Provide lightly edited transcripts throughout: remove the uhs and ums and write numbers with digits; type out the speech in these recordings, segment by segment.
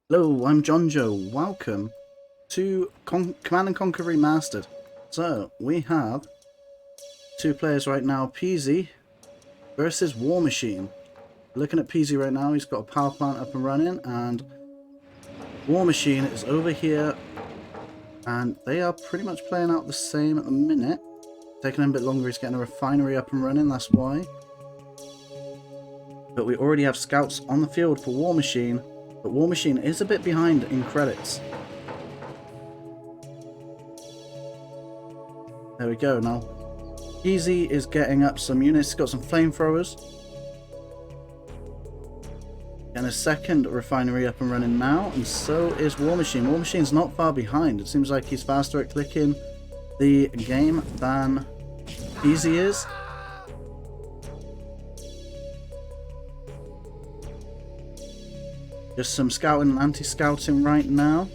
Hello, I'm John Joe. Welcome to Command & Conquer Remastered. So, we have two players right now, Peasy versus WarMachine. Looking at Peasy right now, he's got a power plant up and running, and WarMachine is over here, and they are pretty much playing out the same at the minute. Taking him a bit longer, he's getting a refinery up and running, that's why. But we already have scouts on the field for WarMachine. But WarMachine is a bit behind in credits. There we go. Now, Peasy is getting up some units. He's got some flamethrowers. And a second refinery up and running now. And so is WarMachine. WarMachine's not far behind. It seems like he's faster at clicking the game than Peasy is. Just some scouting and anti-scouting right now.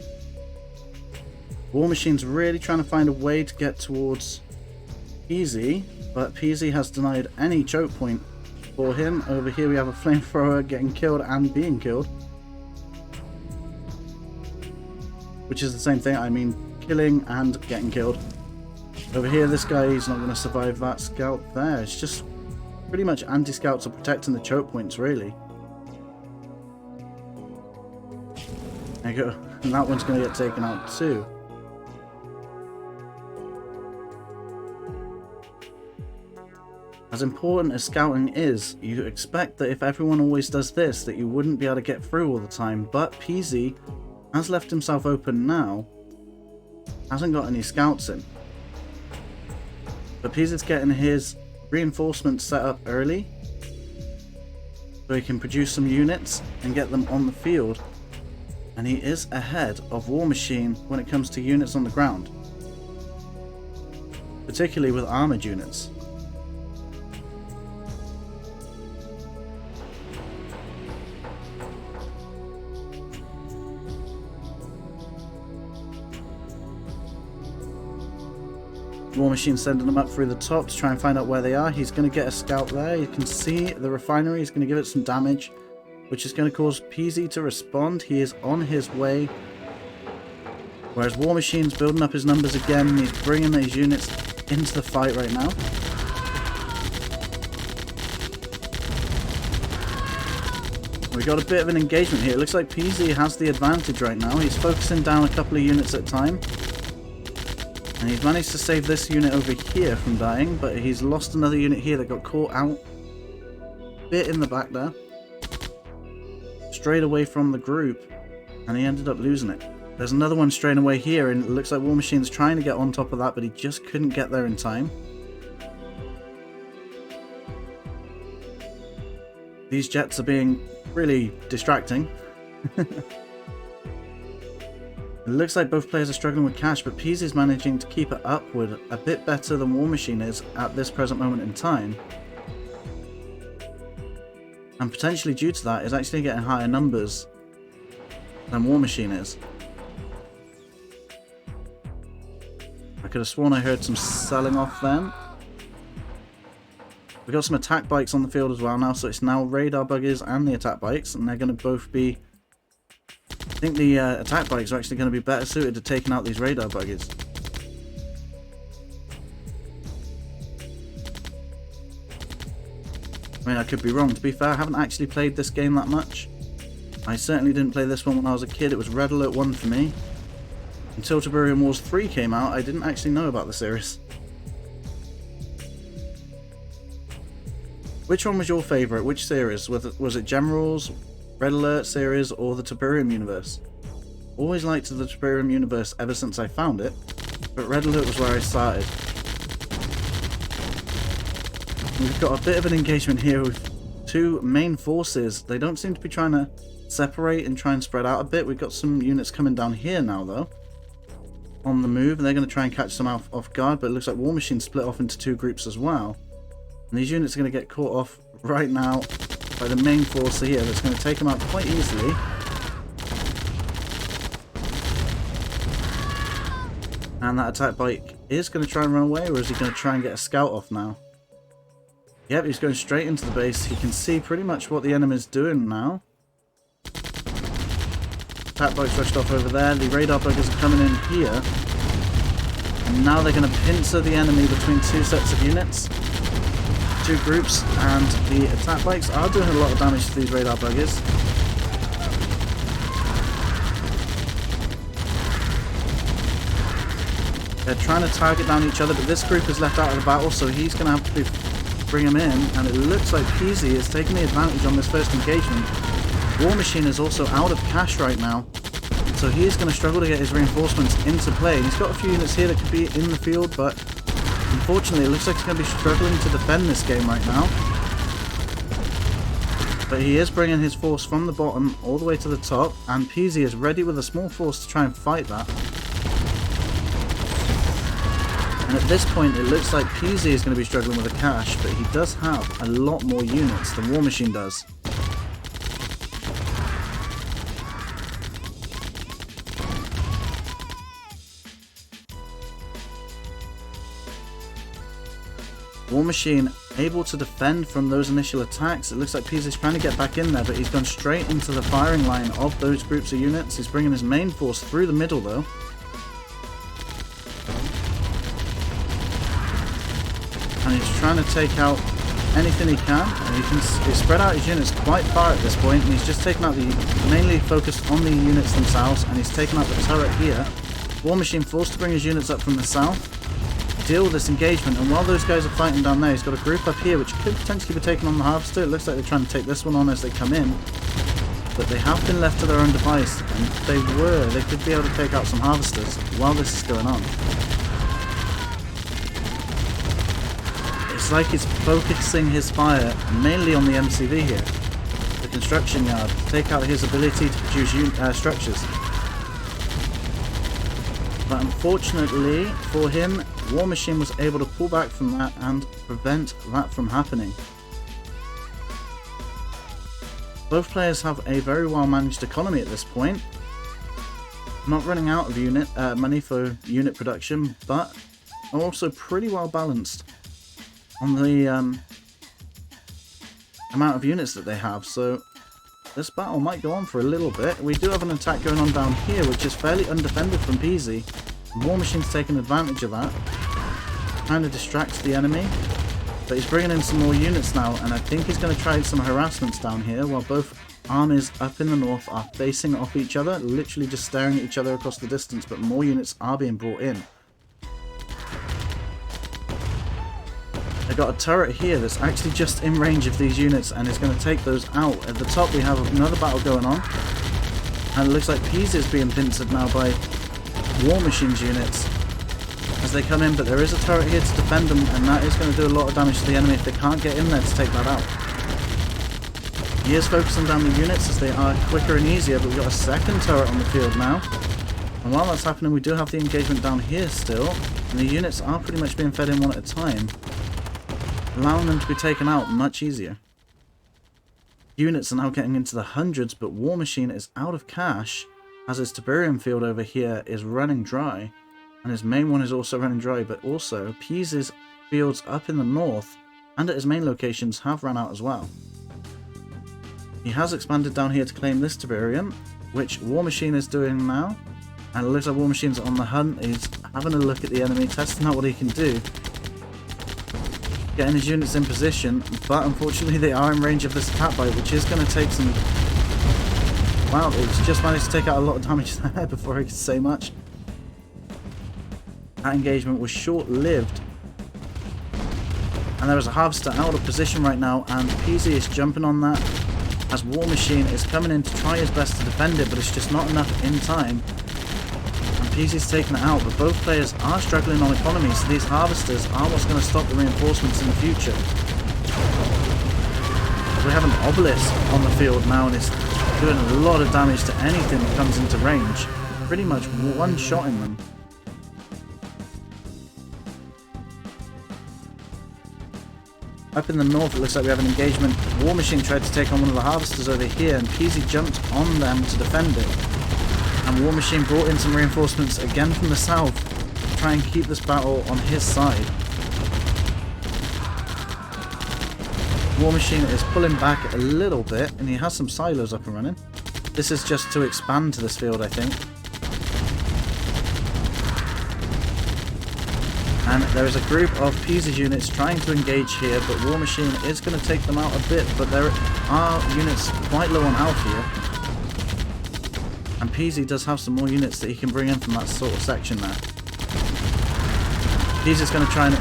WarMachine's really trying to find a way to get towards Peasy, but Peasy has denied any choke point for him. Over here we have a flamethrower getting killed and being killed. Which is the same thing, I mean killing and getting killed. Over here this guy is not going to survive that scout there. It's just pretty much anti-scouts are protecting the choke points really. There you go. And that one's going to get taken out too. As important as scouting is, you expect that if everyone always does this, that you wouldn't be able to get through all the time. But Peasy has left himself open now. Hasn't got any scouts in. But Peasy's getting his reinforcements set up early. So he can produce some units and get them on the field. And he is ahead of WarMachine when it comes to units on the ground. Particularly with armoured units. WarMachine's sending them up through the top to try and find out where they are. He's going to get a scout there. You can see the refinery. He's going to give it some damage, which is going to cause Peasy to respond. He is on his way. Whereas WarMachine's building up his numbers again. He's bringing these units into the fight right now. We got a bit of an engagement here. It looks like Peasy has the advantage right now. He's focusing down a couple of units at a time. And he's managed to save this unit over here from dying. But he's lost another unit here that got caught out. Bit in the back there. Strayed away from the group, and he ended up losing it. There's another one straying away here, and it looks like WarMachine's trying to get on top of that, but he just couldn't get there in time. These jets are being really distracting. It looks like both players are struggling with cash, but Peasy's managing to keep it upward a bit better than WarMachine is at this present moment in time. And potentially due to that, is actually getting higher numbers than WarMachine is. I could have sworn I heard some selling off then. We've got some attack bikes on the field as well now, so it's now radar buggies and the attack bikes, and they're going to both be... I think the attack bikes are actually going to be better suited to taking out these radar buggies. I mean, I could be wrong. To be fair, I haven't actually played this game that much. I certainly didn't play this one when I was a kid. It was Red Alert 1 for me. Until Tiberium Wars 3 came out, I didn't actually know about the series. Which one was your favourite? Which series? Was it Generals, Red Alert series, or the Tiberium universe? Always liked the Tiberium universe ever since I found it, but Red Alert was where I started. We've got a bit of an engagement here with two main forces. They don't seem to be trying to separate and try and spread out a bit. We've got some units coming down here now though. On the move, and they're going to try and catch them off guard, but it looks like WarMachine split off into two groups as well. And these units are going to get caught off right now by the main force here that's going to take them out quite easily. And that attack bike is going to try and run away, or is he going to try and get a scout off now? Yep, he's going straight into the base. He can see pretty much what the enemy's doing now. attack bikes rushed off over there. The radar buggers are coming in here. And now they're going to pincer the enemy between two sets of units. Two groups, and the attack bikes are doing a lot of damage to these radar buggers. They're trying to target down each other, but this group is left out of the battle, so he's going to have to bring him in, and it looks like Peasy is taking the advantage on this first engagement. WarMachine is also out of cash right now, so he is going to struggle to get his reinforcements into play. He's got a few units here that could be in the field, but unfortunately it looks like he's going to be struggling to defend this game right now. But he is bringing his force from the bottom all the way to the top, and Peasy is ready with a small force to try and fight that. And at this point it looks like Peasy is going to be struggling with the cash, but he does have a lot more units than WarMachine does. WarMachine able to defend from those initial attacks. It looks like Peasy's trying to get back in there, but he's gone straight into the firing line of those groups of units. He's bringing his main force through the middle though. And he's trying to take out anything he can. And he's spread out his units quite far at this point, and he's just taken out mainly focused on the units themselves, and he's taken out the turret here. WarMachine forced to bring his units up from the south, deal with this engagement, and while those guys are fighting down there, he's got a group up here which could potentially be taking on the harvester. It looks like they're trying to take this one on as they come in, but they have been left to their own device, and if they could be able to take out some harvesters while this is going on. It's like he's focusing his fire mainly on the MCV here, the construction yard, to take out his ability to produce structures. But unfortunately for him, WarMachine was able to pull back from that and prevent that from happening. Both players have a very well managed economy at this point. Not running out of money for unit production, but are also pretty well balanced on the amount of units that they have. So this battle might go on for a little bit. We do have an attack going on down here, which is fairly undefended from Peasy. WarMachine's taking advantage of that, trying to distract the enemy, but he's bringing in some more units now, and I think he's going to try some harassments down here while both armies up in the north are facing off each other, literally just staring at each other across the distance, but more units are being brought in. They've got a turret here that's actually just in range of these units and is going to take those out. At the top we have another battle going on, and it looks like Peasy is being pincered now by WarMachine's units as they come in, but there is a turret here to defend them, and that is going to do a lot of damage to the enemy if they can't get in there to take that out. He is focusing down the units as they are quicker and easier, but we've got a second turret on the field now. And while that's happening, we do have the engagement down here still, and the units are pretty much being fed in one at a time, allowing them to be taken out much easier. Units are now getting into the hundreds, but WarMachine is out of cash as his Tiberium field over here is running dry, and his main one is also running dry, but also Peasy's fields up in the north and at his main locations have run out as well. He has expanded down here to claim this Tiberium, which WarMachine is doing now, and it looks like WarMachine's on the hunt. He's having a look at the enemy, testing out what he can do, getting his units in position, but unfortunately they are in range of this attack bite, which is going to take some... Wow, he's just managed to take out a lot of damage there before he could say much. That engagement was short-lived, and there is a harvester out of position right now, and Peasy is jumping on that as WarMachine is coming in to try his best to defend it, but it's just not enough in time. And Peasy's taking it out, but both players are struggling on economy, so these harvesters are what's going to stop the reinforcements in the future. We have an obelisk on the field now, and it's doing a lot of damage to anything that comes into range, pretty much one-shotting them. Up in the north, it looks like we have an engagement. WarMachine tried to take on one of the harvesters over here, and Peasy jumped on them to defend it. And WarMachine brought in some reinforcements again from the south to try and keep this battle on his side. WarMachine is pulling back a little bit, and he has some silos up and running. This is just to expand to this field, I think. And there is a group of Peasy units trying to engage here, but WarMachine is going to take them out a bit, but there are units quite low on health here. And Peasy does have some more units that he can bring in from that sort of section there. Peasy's going to try and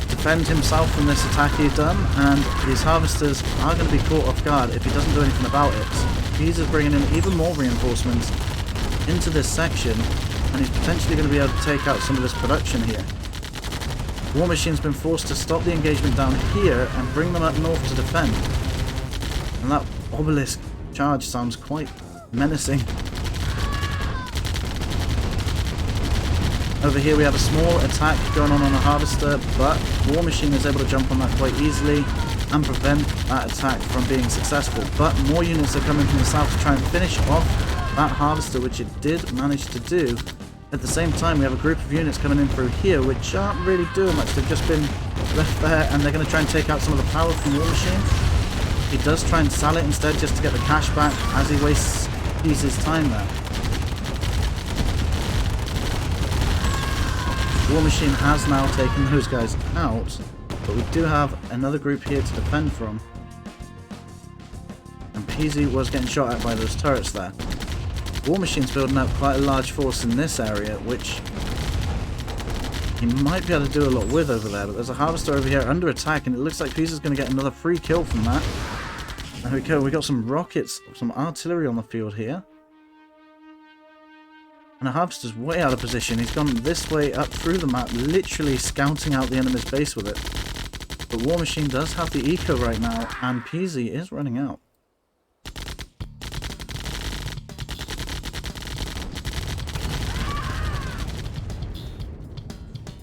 defend himself from this attack he's done, and these harvesters are going to be caught off guard if he doesn't do anything about it. Peasy's bringing in even more reinforcements into this section, and he's potentially going to be able to take out some of this production here. WarMachine's been forced to stop the engagement down here and bring them up north to defend. And that obelisk charge sounds quite menacing. Over here we have a small attack going on a harvester, but WarMachine is able to jump on that quite easily and prevent that attack from being successful. But more units are coming from the south to try and finish off that harvester, which it did manage to do. At the same time, we have a group of units coming in through here, which aren't really doing much. They've just been left there, and they're going to try and take out some of the power from WarMachine. He does try and sell it instead, just to get the cash back, as he wastes his time there. WarMachine has now taken those guys out, but we do have another group here to defend from. And Peasy was getting shot at by those turrets there. WarMachine's building up quite a large force in this area, which he might be able to do a lot with over there, but there's a harvester over here under attack, and it looks like Peasy's going to get another free kill from that. There we go, we got some rockets, some artillery on the field here. And the harvester's way out of position. He's gone this way up through the map, literally scouting out the enemy's base with it. But WarMachine does have the eco right now, and Peasy is running out.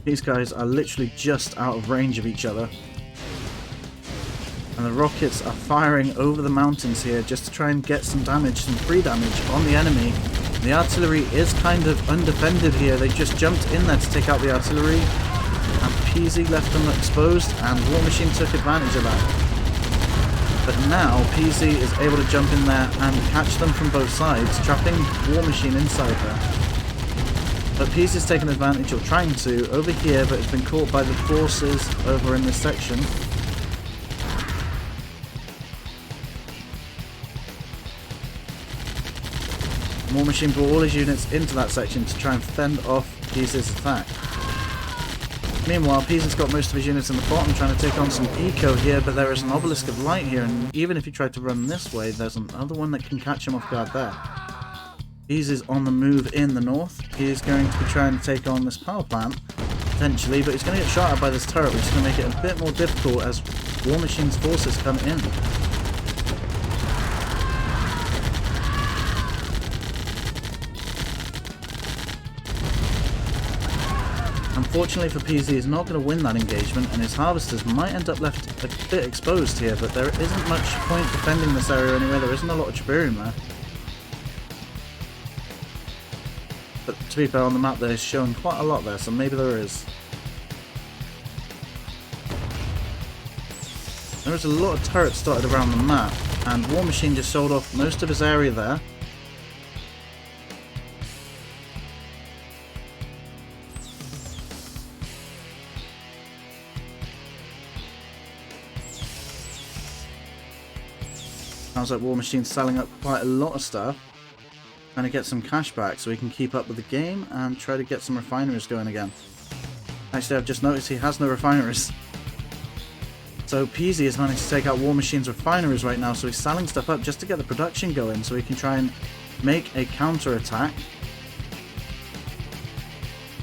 These guys are literally just out of range of each other. And the rockets are firing over the mountains here just to try and get some damage, some free damage on the enemy. The artillery is kind of undefended here. They just jumped in there to take out the artillery. And Peasy left them exposed, and WarMachine took advantage of that. But now Peasy is able to jump in there and catch them from both sides, trapping WarMachine inside there. But Peasy's taken advantage, or trying to, over here, but has been caught by the forces over in this section. WarMachine brought all his units into that section to try and fend off Peasy's attack. Meanwhile, Peasy's got most of his units in the bottom trying to take on some eco here, but there is an obelisk of light here, and even if he tried to run this way, there's another one that can catch him off guard there. Peasy's on the move in the north. He is going to be trying to take on this power plant, potentially, but he's going to get shot at by this turret, which is going to make it a bit more difficult as WarMachine's forces come in. Unfortunately for Peasy, he's not going to win that engagement, and his harvesters might end up left a bit exposed here, but there isn't much point defending this area anyway. There isn't a lot of tribarium there. But to be fair, on the map they're showing quite a lot there, so maybe there is. There is a lot of turrets dotted around the map, and WarMachine just sold off most of his area there. Sounds like WarMachine's selling up quite a lot of stuff, trying to get some cash back so he can keep up with the game and try to get some refineries going again. Actually, I've just noticed he has no refineries. So Peasy has managed to take out WarMachine's refineries right now, so he's selling stuff up just to get the production going so he can try and make a counter-attack.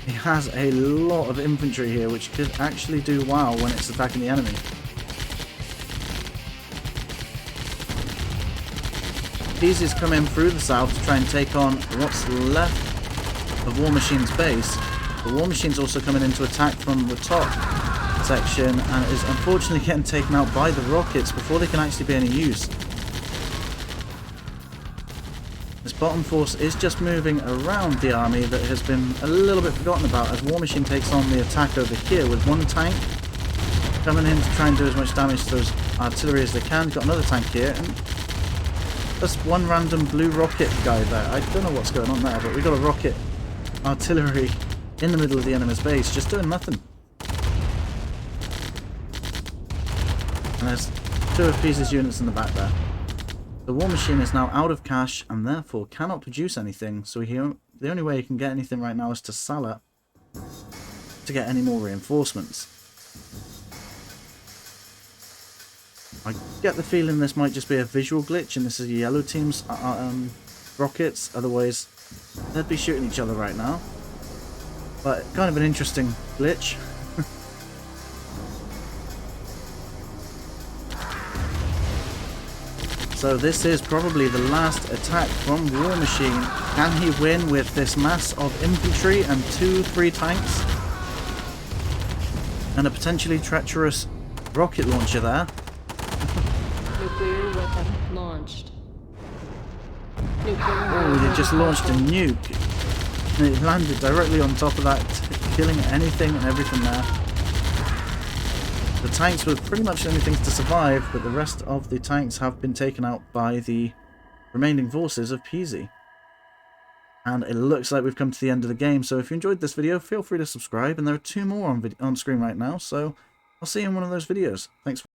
He has a lot of infantry here, which could actually do well when it's attacking the enemy. Peasy's come in through the south to try and take on what's left of WarMachine's base. But WarMachine's also coming in to attack from the top section and is unfortunately getting taken out by the rockets before they can actually be any use. This bottom force is just moving around the army that has been a little bit forgotten about as WarMachine takes on the attack over here with one tank coming in to try and do as much damage to those artillery as they can. Got another tank here, and Just one random blue rocket guy there. I don't know what's going on there, but we got a rocket artillery in the middle of the enemy's base, just doing nothing. And there's two of Peasy's units in the back there. The WarMachine is now out of cash and therefore cannot produce anything, so the only way he can get anything right now is to sell it to get any more reinforcements. I get the feeling this might just be a visual glitch and this is yellow team's rockets, otherwise they'd be shooting each other right now. But kind of an interesting glitch. So this is probably the last attack from WarMachine. Can he win with this mass of infantry and 2-3 tanks? And a potentially treacherous rocket launcher there. Nuclear weapon launched. Oh, they just launched a nuke. And it landed directly on top of that, killing anything and everything there. The tanks were pretty much the only things to survive, but the rest of the tanks have been taken out by the remaining forces of Peasy. And it looks like we've come to the end of the game, so if you enjoyed this video, feel free to subscribe, and there are 2 more on screen right now, so I'll see you in one of those videos. Thanks for